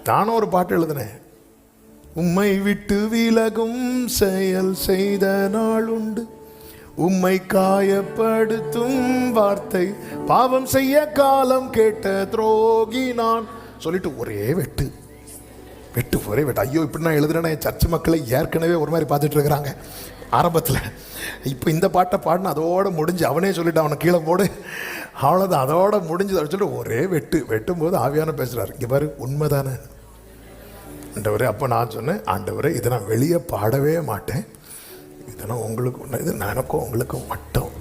நானும் ஒரு பாட்டு எழுதினேன். உம்மை விட்டு விலகும் செயல் செய்த நாள் உண்டு, உம்மை காயப்படுத்தும் வார்த்தை பாவம் செய்ய காலம் கேட்ட துரோகி நான் சொல்லிட்டு ஒரே வெட்டு வெட்டு ஒரே வெட்டு. ஐயோ இப்படி நான் எழுதுறேன்னா சர்ச்சு மக்களை ஏற்கனவே ஒரு மாதிரி பார்த்துட்டு இருக்கிறாங்க ஆரம்பத்தில். இப்போ இந்த பாட்டை பாடின அதோட முடிஞ்சு, அவனே சொல்லிட்டு அவனை கீழே போடு, அவ்வளோதான், அதோட முடிஞ்சு சொல்லிட்டு ஒரே வெட்டு. வெட்டும்போது ஆவியான பேசுகிறார், இங்கே பாரு உண்மைதானே ஆண்டவரே. அப்போ நான் சொன்னேன், ஆண்டவரே இதை நான் வெளியே பாடவே மாட்டேன், இதெல்லாம் உங்களுக்கு ஒன்று, இது எனக்கும் உங்களுக்கும் மட்டும்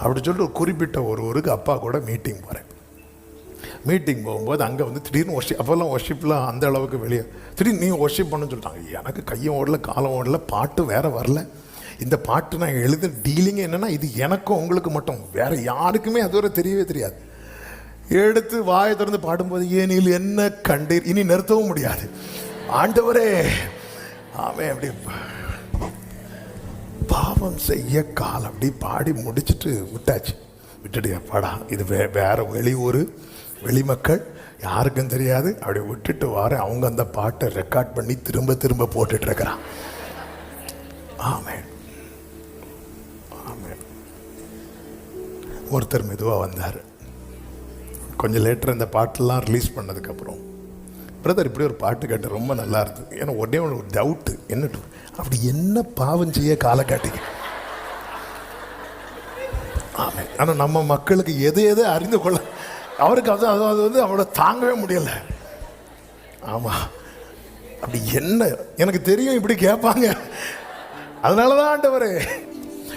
அப்படி சொல்லிட்டு ஒரு குறிப்பிட்ட ஒரு ஊருக்கு அப்பா கூட மீட்டிங் போகிறேன். மீட்டிங் போகும்போது அங்கே வந்து திடீர்னு ஒர்ஷிப், அப்போல்லாம் ஒர்ஷிப்லாம் அந்த அளவுக்கு வெளியே, திடீர்னு நீ ஒர்ஷிப் பண்ணணும்னு சொல்லிட்டாங்க. எனக்கு கையும் ஓடல காலம் ஓடல, பாட்டு வேறு வரல. இந்த பாட்டு நான் எழுத டீலிங் என்னென்னா இது எனக்கும் உங்களுக்கு மட்டும், வேறு யாருக்குமே அதுவரை தெரியவே தெரியாது. எடுத்து வாயை திறந்து பாடும்போது ஏனில் என்ன கண்டீர், இனி நிறுத்தவும் முடியாது ஆண்டவரே. அவன் அப்படி பாவம் செய்ய காலம் அப்படி பாடி முடிச்சுட்டு விட்டாச்சு. விட்டுட்டு பாடா இது வேற வெளியூர் வெளிமக்கள் யாருக்கும் தெரியாது, அப்படி விட்டுட்டு வார அவங்க அந்த பாட்டை ரெக்கார்ட் பண்ணி திரும்ப திரும்ப போட்டுட்டு இருக்கிறான். ஆமென் ஆமென். ஒருத்தர் மெதுவாக வந்தார். கொஞ்சம் லேட்டர் இந்த பாட்டெல்லாம் ரிலீஸ் பண்ணதுக்கப்புறம், பிரதர் இப்படி ஒரு பாட்டு கேட்டு ரொம்ப நல்லா இருந்தது. ஏன்னா உடனே ஒரு டவுட்டு, என்ன அப்படி என்ன பாவம் செய்ய காலக்காட்டிக்கு. ஆமாம், ஆனால் நம்ம மக்களுக்கு எது எது அறிந்து கொள்ள அவருக்கு அது வந்து அவளை தாங்கவே முடியல. ஆமாம், அப்படி என்ன எனக்கு தெரியும் இப்படி கேட்பாங்க. அதனால தான் ஆண்டவரே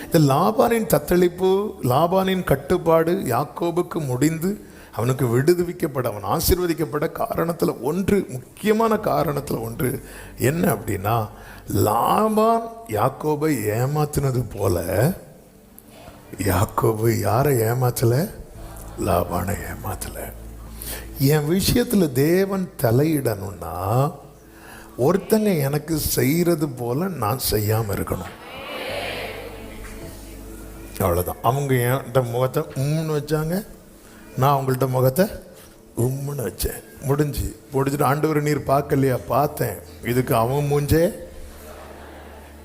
இந்த லாபானின் தத்தளிப்பு, லாபானின் கட்டுப்பாடு யாக்கோபுக்கு முடிந்து அவனுக்கு விடுவிக்கப்பட, அவன் ஆசீர்வதிக்கப்பட காரணத்தில் ஒன்று, முக்கியமான காரணத்தில் ஒன்று என்ன அப்படின்னா, லாபான் யாக்கோபை ஏமாத்தினது போல யாக்கோபு யாரை ஏமாத்தல, லாபானை ஏமாத்தல. என் விஷயத்தில் தேவன் தலையிடணும்னா ஒருத்தங்க எனக்கு செய்கிறது போல நான் செய்யாமல் இருக்கணும், அவ்வளோதான். அவங்க என்கிட்ட முகத்தை உம்முன்னு வச்சாங்க, நான் அவங்கள்ட்ட முகத்தை உம்முன்னு வச்சேன், முடிஞ்சிட்டு ஆண்டவர் நீர் பார்க்கலையா, பார்த்தேன், இதுக்கு அவன் மூஞ்சே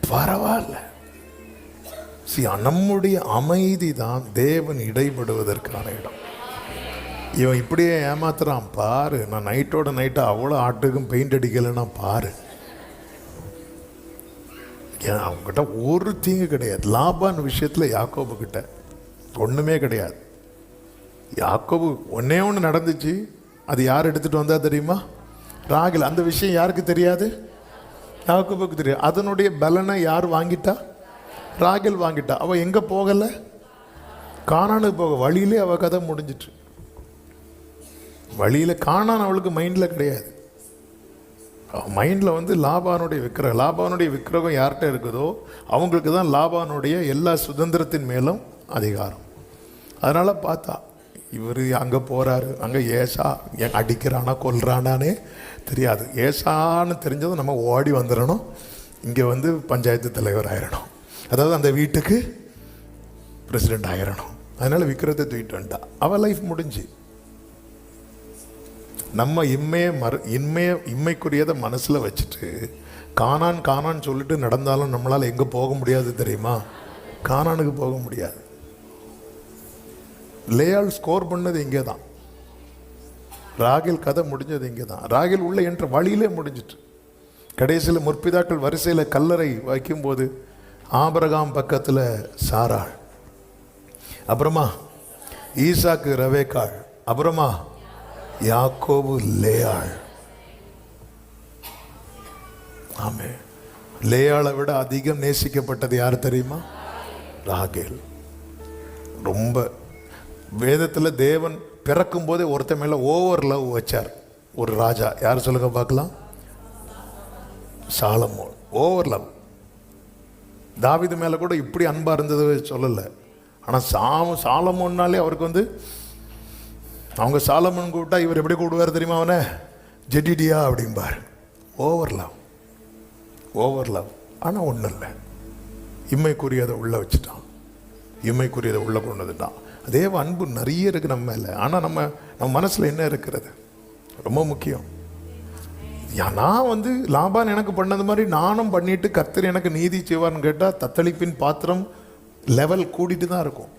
பரவாயில்ல. நம்முடைய அமைதி தான் தேவன் இடைபடுவதற்கான இடம். இவன் இப்படியே ஏமாத்துறான் பாரு, நான் நைட்டோட நைட்டாக அவ்வளோ ஆட்டுக்கும் பெயிண்ட் அடிக்கலைன்னா பாரு. அவங்ககிட்ட ஒரு தீங்கு கிடையாது. லாபான் விஷயத்தில் யாக்கோபு கிட்ட ஒன்றுமே கிடையாது. யாக்கோபு ஒன்னே ஒன்று நடந்துச்சு, அது யார் எடுத்துகிட்டு வந்தா தெரியுமா, ராகேல். அந்த விஷயம் யாருக்கு தெரியாது, யாக்கோபுக்கு தெரியும். அதனுடைய பலனை யார் வாங்கிட்டா, ராகேல் வாங்கிட்டா. அவள் எங்கே போகலை, கானானுக்கு போக வழியிலே அவள் கதை முடிஞ்சிட்டு. வழியில் கானான் அவளுக்கு மைண்டில் கிடையாது. மைண்டில் வந்து லாபானுடைய விக்கிரகம், லாபானுடைய விக்கிரகம் யார்கிட்ட இருக்குதோ அவங்களுக்கு தான் லாபானுடைய எல்லா சுதந்திரத்தின் மேலும் அதிகாரம். அதனால் பார்த்தா இவர் அங்கே போகிறாரு, அங்கே ஏசா அடிக்கிறானா கொல்றானானே தெரியாது. ஏசான்னு தெரிஞ்சதும் நம்ம ஓடி வந்துடணும், இங்கே வந்து பஞ்சாயத்து தலைவர் ஆயிடணும், அதாவது அந்த வீட்டுக்கு பிரசிடெண்ட் ஆயிடணும். அதனால் விக்கிரத்தை தூக்கிட்டு வந்துட்டா, அவள் லைஃப் முடிஞ்சு. நம்ம இம்மைக்குரியதை மனசில் வச்சுட்டு கானான் சொல்லிட்டு நடந்தாலும் நம்மளால் எங்கே போக முடியாது தெரியுமா, கானானுக்கு போக முடியாது. லேயாள் ஸ்கோர் பண்ணது இங்கே தான், ராகேல் கதை முடிஞ்சது இங்கே தான். ராகேல் உள்ள என்ற வழியிலே முடிஞ்சிட்டு, கடைசியில் முற்பிதாக்கள் வரிசையில் கல்லறை வைக்கும்போது ஆபிரகாம் பக்கத்தில் சாராள், அப்புறமா ஈசாக்கு ரவேக்காள், அப்புறமா யாக்கோபு லேயாள். ஆமே, லேயாளை விட அதிகம் நேசிக்கப்பட்டது யார் தெரியுமா, ராகேல். ரொம்ப வேதத்தில் தேவன் பிறக்கும் போதே ஒருத்த மேலே ஓவர் லவ் வச்சார் ஒரு ராஜா. யார் சொல்லுங்க பார்க்கலாம், சாலமோன். Over love. தாவீது மேலே கூட இப்படி அன்பாக இருந்தது சொல்லலை. ஆனால் சாலமோன்னாலே அவருக்கு வந்து, அவங்க சாலமோன் கூப்பிட்டா இவர் எப்படி கூப்பிடுவார் தெரியுமா, அவனை ஜெடிடியா அப்படிம்பார். Over love, over love. ஆனால் ஒன்றும் இல்லை, இம்மைக்குரியதை உள்ளே வச்சுட்டான், இம்மைக்குரியதை உள்ளே கொண்டு வந்துட்டான். தேவ அன்பு நிறைய இருக்குது நம்ம மேலே. ஆனால் நம்ம மனசில் என்ன இருக்கிறது ரொம்ப முக்கியம். நான் வந்து லாபான் எனக்கு பண்ணது மாதிரி நானும் பண்ணிட்டு கர்த்தர் எனக்கு நீதி செய்வார்னு கேட்டால் தத்தளிப்பின் பாத்திரம் லெவல் கூடிட்டு தான் இருக்கும்.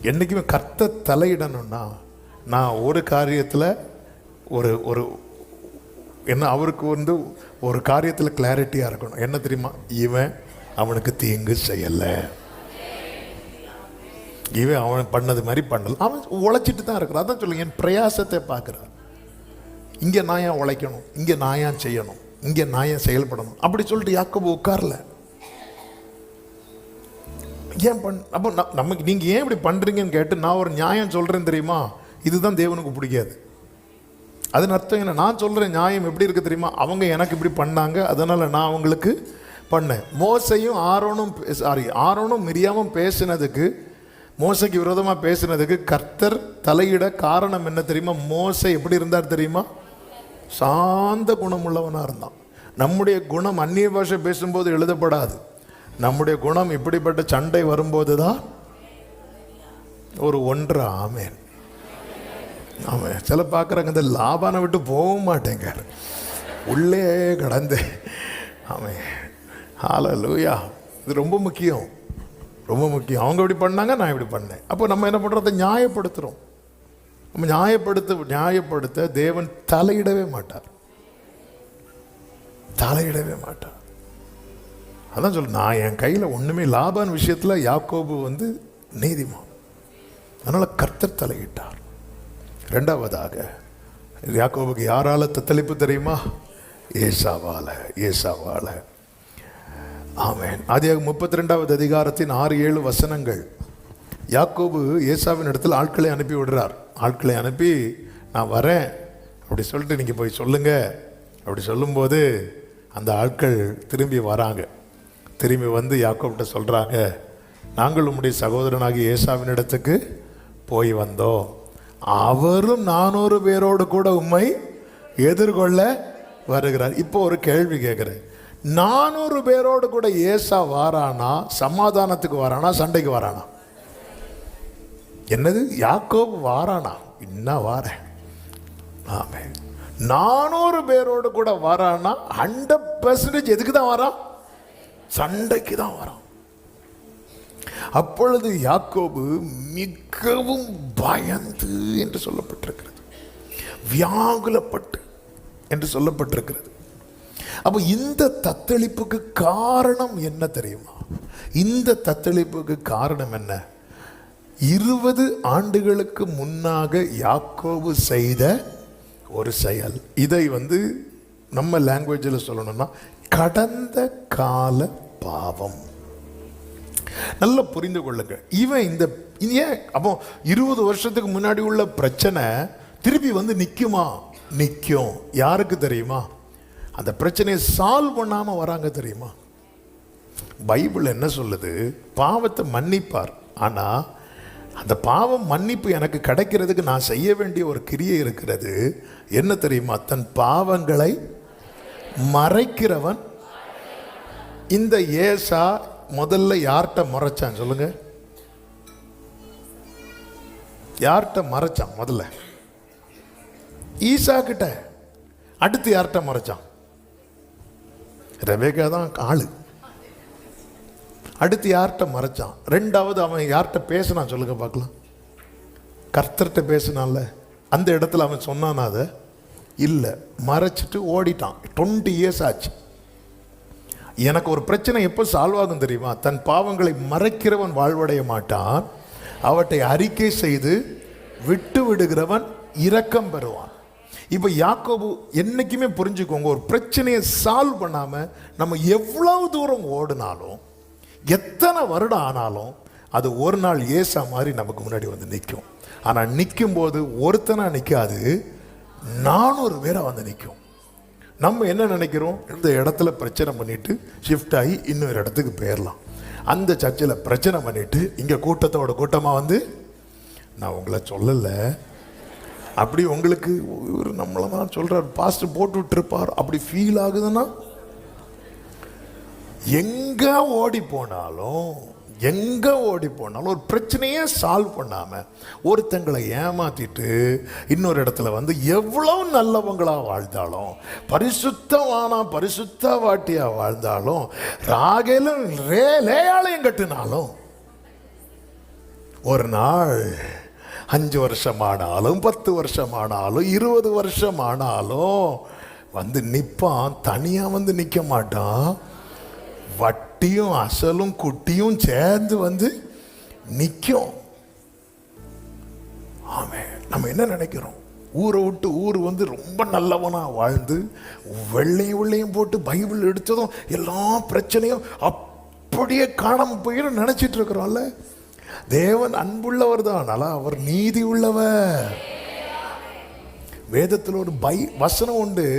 என்றைக்குமே கர்த்தர் தலையிடணும்னா நான் ஒரு காரியத்தில் ஒரு ஒரு என்ன அவருக்கு வந்து ஒரு காரியத்தில் கிளாரிட்டியாக இருக்கணும். என்ன தெரியுமா? இவன் அவனுக்கு தீங்கு செய்யலை, இவன் அவன் பண்ணது மாதிரி பண்ணல, அவன் உழைச்சிட்டு தான் இருக்கிறான். அதான் சொல்லுங்க, என் பிரயாசத்தை பார்க்குறான். இங்கே நான் ஏன் உழைக்கணும், இங்கே நான் ஏன் செய்யணும், இங்கே நான் ஏன் செயல்படணும் அப்படி சொல்லிட்டு யாக்கோபு உட்காரல. ஏன் அப்போ நமக்கு நீங்கள் ஏன் இப்படி பண்ணுறீங்கன்னு கேட்டு நான் ஒரு நியாயம் சொல்கிறேன் தெரியுமா, இதுதான் தேவனுக்கு பிடிக்காது. அதன் அர்த்தம் என்ன? நான் சொல்கிறேன் நியாயம் எப்படி இருக்குது தெரியுமா, அவங்க எனக்கு இப்படி பண்ணாங்க அதனால் நான் அவங்களுக்கு பண்ணேன். மோசையும் ஆரோனும் மிரியாமும் பேசினதுக்கு, மோசைக்கு விரோதமாக பேசினதுக்கு கர்த்தர் தலையிட காரணம் என்ன தெரியுமா? மோசை எப்படி இருந்தார் தெரியுமா? சாந்த குணமுள்ளவனாக இருந்தான். நம்முடைய குணம் அந்நிய பாஷை பேசும்போது எழுதப்படாது. நம்முடைய குணம் இப்படிப்பட்ட சண்டை வரும்போது தான் ஒரு ஒன்று. ஆமேன் ஆமாம். சில பார்க்குறாங்க இந்த லாபானை விட்டு போக மாட்டேங்க, உள்ளே கடந்து. ஆமாம், ஹல்லேலூயா. இது ரொம்ப முக்கியம், ரொம்ப முக்கியம். அவங்க இப்படி பண்ணாங்க, நான் இப்படி பண்ணேன். அப்போ நம்ம என்ன பண்ணுறோம்? நியாயப்படுத்துகிறோம். நம்ம நியாயப்படுத்த தேவன் தலையிடவே மாட்டார், தலையிடவே மாட்டார். அதான் சொல்ல, நான் என் கையில் ஒன்றுமே லாபான் விஷயத்தில் யாக்கோபு வந்து நீதிமான், அதனால் கர்த்தர் தலையிட்டார். ரெண்டாவதாக யாக்கோபுக்கு யாரால தத்தளிப்பு தெரியுமா? ஏசாவால. ஆமென். ஆதியாகமம் 32வது அதிகாரத்தின் 6-7 வசனங்கள். யாக்கோபு ஏசாவின் இடத்துல ஆட்களை அனுப்பி விடுறார். ஆட்களை அனுப்பி நான் வரேன் அப்படி சொல்லிட்டு நீங்கள் போய் சொல்லுங்க அப்படி சொல்லும்போது அந்த ஆட்கள் திரும்பி வராங்க. திரும்பி வந்து யாக்கோபிட்ட சொல்கிறாங்க, நாங்கள் உம்முடைய சகோதரனாகிய ஏசாவின் இடத்துக்கு போய் வந்தோம், அவரும் 400 பேரோடு கூட உம்மை எதிர்கொள்ள வருகிறார். இப்போ ஒரு கேள்வி கேட்குறேன், 400 பேரோடு கூட ஏசா வாரானா, சமாதானத்துக்கு வாரானா, சண்டைக்கு வாரானா? என்னது? யாக்கோபு வாரானா? இன்னும் வாரேன். ஆமென். 400 பேரோடு கூட வாரானா 100% எதுக்கு தான் வாரான்? சண்டைக்கு தான் வரான். அப்பொழுது யாக்கோபு மிகவும் பயந்து என்று சொல்லப்பட்டிருக்கிறது, வியாகுலப்பட்டு என்று சொல்லப்பட்டிருக்கிறது. அப்போ இந்த தத்தளிப்புக்கு காரணம் என்ன தெரியுமா? இந்த தத்தளிப்புக்கு காரணம் என்ன? 20 ஆண்டுகளுக்கு முன்னாக யாக்கோபு செய்த ஒரு செயல். இதை வந்து நம்ம லாங்குவேஜில் சொல்லணும்னா கடந்த கால பாவம். நல்லா புரிந்து கொள்ளுங்க. இவன் இந்த ஏன் அப்போ 20 வருஷத்துக்கு முன்னாடி உள்ள பிரச்சனை திருப்பி வந்து நிற்குமா? நிற்கும். யாருக்கு தெரியுமா? அந்த பிரச்சனையை சால்வ் பண்ணாம வராங்க தெரியுமா? பைபிள் என்ன சொல்லுது? பாவத்தை மன்னிப்பார், ஆனா அந்த பாவம் மன்னிப்பு எனக்கு கிடைக்கிறதுக்கு நான் செய்ய வேண்டிய ஒரு கிரியை இருக்கிறது. என்ன தெரியுமா? தன் பாவங்களை மறைக்கிறவன். இந்த ஏசா முதல்ல யார்கிட்ட மறைச்சான் சொல்லுங்க? யார்கிட்ட மறைச்சான்? முதல்ல ஈசா கிட்ட. அடுத்து யார்கிட்ட மறைச்சான்? ரெபேக்கா தான் ஆளு. அடுத்து யார்கிட்ட மறைச்சான்? ரெண்டாவது அவன் யார்கிட்ட பேசினான் சொல்லுங்க பார்க்கலாம்? கர்த்தர்கிட்ட பேசினான்ல, அந்த இடத்துல அவன் சொன்னான் அதை இல்லை, மறைச்சிட்டு ஓடிட்டான். 20 இயர்ஸ் ஆச்சு. எனக்கு ஒரு பிரச்சனை எப்போ சால்வ் ஆகும் தெரியுமா? தன் பாவங்களை மறைக்கிறவன் வாழ்வடைய மாட்டான், அவற்றை அறிக்கை செய்து விட்டு விடுகிறவன் இரக்கம் பெறுவான். இப்போ யாக்கோபு என்னைக்குமே புரிஞ்சுக்கோங்க, ஒரு பிரச்சனையை சால்வ் பண்ணாமல் நம்ம எவ்வளவு தூரம் ஓடினாலும், எத்தனை வருடம் ஆனாலும், அது ஒரு நாள் ஏசா மாதிரி நமக்கு முன்னாடி வந்து நிற்கும். ஆனால் நிற்கும் போது ஒருத்தனா நிற்காது, 400 பேரை வந்து நிற்கும். நம்ம என்ன நினைக்கிறோம்? இந்த இடத்துல பிரச்சனை பண்ணிட்டு ஷிஃப்ட் ஆகி இன்னொரு இடத்துக்கு போயிடலாம். அந்த சர்ச்சில் பிரச்சனை பண்ணிட்டு இங்கே கூட்டத்தோட கூட்டமாக வந்து, நான் உங்களை சொல்லலை, அப்படி உங்களுக்கு இவர் நம்மளை தான் சொல்கிறார், பாஸ்டர் போட்டு விட்டுருப்பார், அப்படி ஃபீல் ஆகுதுன்னா எங்கே ஓடி போனாலும் எங்க ஓடி போனாலும் ஒரு பிரச்சனையே சால்வ் பண்ணாம ஒருத்தங்களை ஏமாத்திட்டு இன்னொரு இடத்துல வந்து எவ்வளவு நல்லவங்களா வாழ்ந்தாலும், பரிசுத்த வாட்டியா வாழ்ந்தாலும், ராகேலும் லேயாலயம் கட்டினாலும், ஒரு நாள் 5 வருஷமானாலும் 10 வருஷமானாலும் 20 வருஷமானாலும் வந்து நிற்பான். தனியா வந்து நிற்க மாட்டான். வட்டியும் அசலும் குட்டியும் சேர்ந்து வந்து நிற்கும். ஆமென். நம்ம என்ன நினைக்கிறோம்? ஊரை விட்டு ஊர் வந்து ரொம்ப நல்லவனா வாழ்ந்து வெள்ளையும் போட்டு பைபிள் எடுத்ததும் எல்லா பிரச்சனையும் அப்படியே காணாம போயிடும் நினைச்சிட்டு இருக்கிறோம்ல. தேவன் அன்புள்ளவர் தான், நல்லா அவர் நீதி உள்ளவர். வேதத்தில் ஒரு வசனம் உண்டு,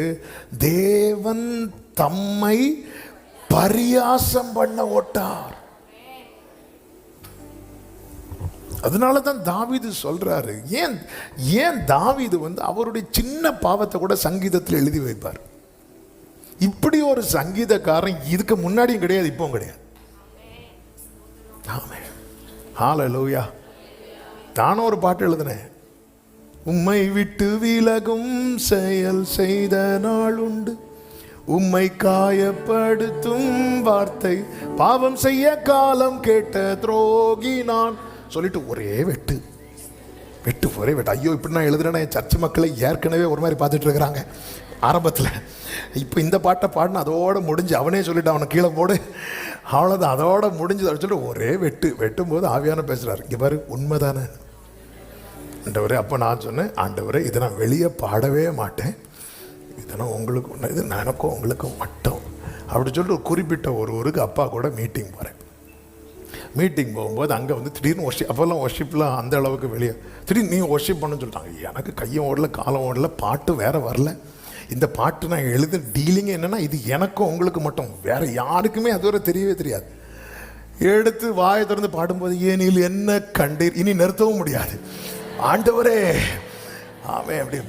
தேவன் தம்மை பரியாசம் பண்ண ஓட்டார். அதனாலதான் தாவீது சொல்றாரு. ஏன் தாவீது வந்து அவருடைய சின்ன பாவத்தை கூட சங்கீதத்தில் எழுதி வைப்பார். இப்படி ஒரு சங்கீதக்காரன் இதுக்கு முன்னாடியும் கிடையாது, இப்பவும் கிடையாது. ஆமென். ஹல்லேலூயா. நானும் ஒரு பாட்டு எழுதினேன். உம்மை விட்டு விலகும் செயல் செய்த நாள் உண்டு, உம்மை காயப்படுத்தும் வார்த்தை பாவம் செய்ய காலம் கேட்ட துரோகி நான் சொல்லிட்டு ஒரே வெட்டு. ஐயோ, இப்படி நான் எழுதுறேன்னா என் சர்ச்சு மக்களை ஏற்கனவே ஒரு மாதிரி பார்த்துட்டு இருக்கிறாங்க ஆரம்பத்தில். இப்போ இந்த பாட்டை பாடின அதோட முடிஞ்சு, அவனே சொல்லிட்டு அவனை கீழே போடு, அவ்வளோதான், அதோட முடிஞ்சு சொல்லிட்டு ஒரே வெட்டும்போது ஆவியான பேசுகிறாரு. இங்கே பாரு, உண்மைதானே ஆண்டவரே. அப்போ நான் சொன்னேன், ஆண்டவரே இதை நான் வெளியே பாடவே மாட்டேன், இதெல்லாம் உங்களுக்கு ஒன்று, இது எனக்கும் உங்களுக்கும் மட்டும் அப்படி சொல்லிட்டு ஒரு குறிப்பிட்ட ஒரு ஊருக்கு அப்பா கூட மீட்டிங் போகிறேன். மீட்டிங் போகும்போது அங்கே வந்து திடீர்னு அப்போல்லாம் ஒர்ஷிப்லாம் அந்த அளவுக்கு வெளியே திடீர்னு நீ ஒர்ஷிப் பண்ணணும்னு சொல்லிட்டாங்க. எனக்கு கையும் ஓடல காலம் ஓடல, பாட்டு வேறு வரல. இந்த பாட்டு நான் எழுத டீலிங் என்னென்னா இது எனக்கும் உங்களுக்கு மட்டும், வேறு யாருக்குமே அதுவரை தெரியவே தெரியாது. எடுத்து வாயை திறந்து பாடும்போது ஏனில் என்ன கண்டீர், இனி நிறுத்தவும் முடியாது ஆண்டவரே. ஆமே, அப்படி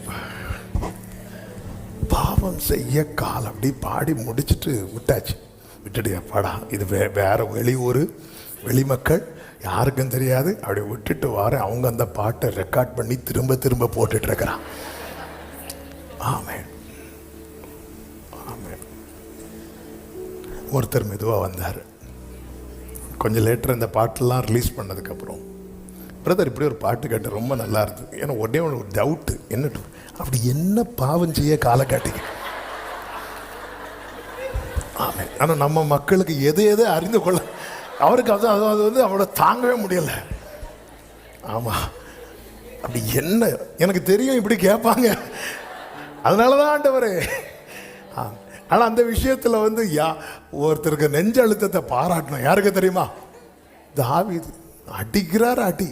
பாவம் செய்ய காலம் அப்படி பாடி முடிச்சுட்டு விட்டுட்டு பாடா, இது வேற வெளிமக்கள் யாருக்கும் தெரியாது, அப்படி விட்டுட்டு வார அவங்க அந்த பாட்டை ரெக்கார்ட் பண்ணி திரும்ப போட்டுட்டு இருக்கிறான். ஆமென். ஆமென். ஒருத்தர் மெதுவாக வந்தார். கொஞ்சம் லேட்டர் இந்த பாட்டெல்லாம் ரிலீஸ் பண்ணதுக்கப்புறம், பிரதர் இப்படி ஒரு பாட்டு கேட்டு ரொம்ப நல்லா இருந்தது. ஏன்னா உடனே ஒரு டவுட்டு, என்ன அப்படி என்ன பாவம் செய்ய காலை காட்டிங்க. ஆமாம். ஆனால் நம்ம மக்களுக்கு எது அறிந்து கொள்ள அவருக்கு அது வந்து அவளை தாங்கவே முடியலை. ஆமாம், அப்படி என்ன எனக்கு தெரியும் இப்படி கேட்பாங்க, அதனால தான் ஆண்டவரே. ஆனால் அந்த விஷயத்தில் வந்து ஒருத்தருக்கு நெஞ்ச அழுத்தத்தை பாராட்டணும். யாருக்கு தெரியுமா? தாவீது அடிக்கிறார் அடி.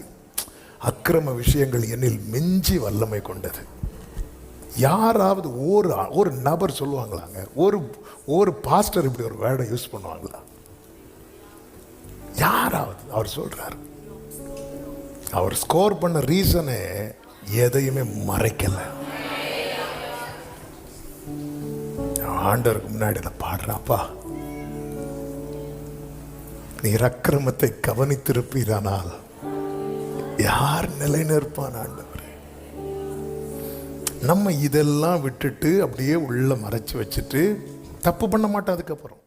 அக்கிரம விஷயங்கள் என்னில் மிஞ்சி வல்லமை கொண்டது. யாராவது ஒரு நபர் சொல்லுவாங்களாங்க, ஒரு பாஸ்டர் இப்படி ஒரு வேர்டை யூஸ் பண்ணுவாங்களா? யாராவது? அவர் சொல்றாரு, அவர் ஸ்கோர் பண்ண ரீசனே எதையுமே மறைக்கல. ஆண்டவருக்கு முன்னாடி நான் பாடுறாப்பா, நீர் அக்கிரமத்தை கவனித்திருப்பீரானால் யார் நிலை நிற்பான் ஆண்டவரே? நம்ம இதெல்லாம் விட்டுட்டு அப்படியே உள்ள மறைச்சு வச்சுட்டு தப்பு பண்ண மாட்டோம் அதுக்கப்புறம்.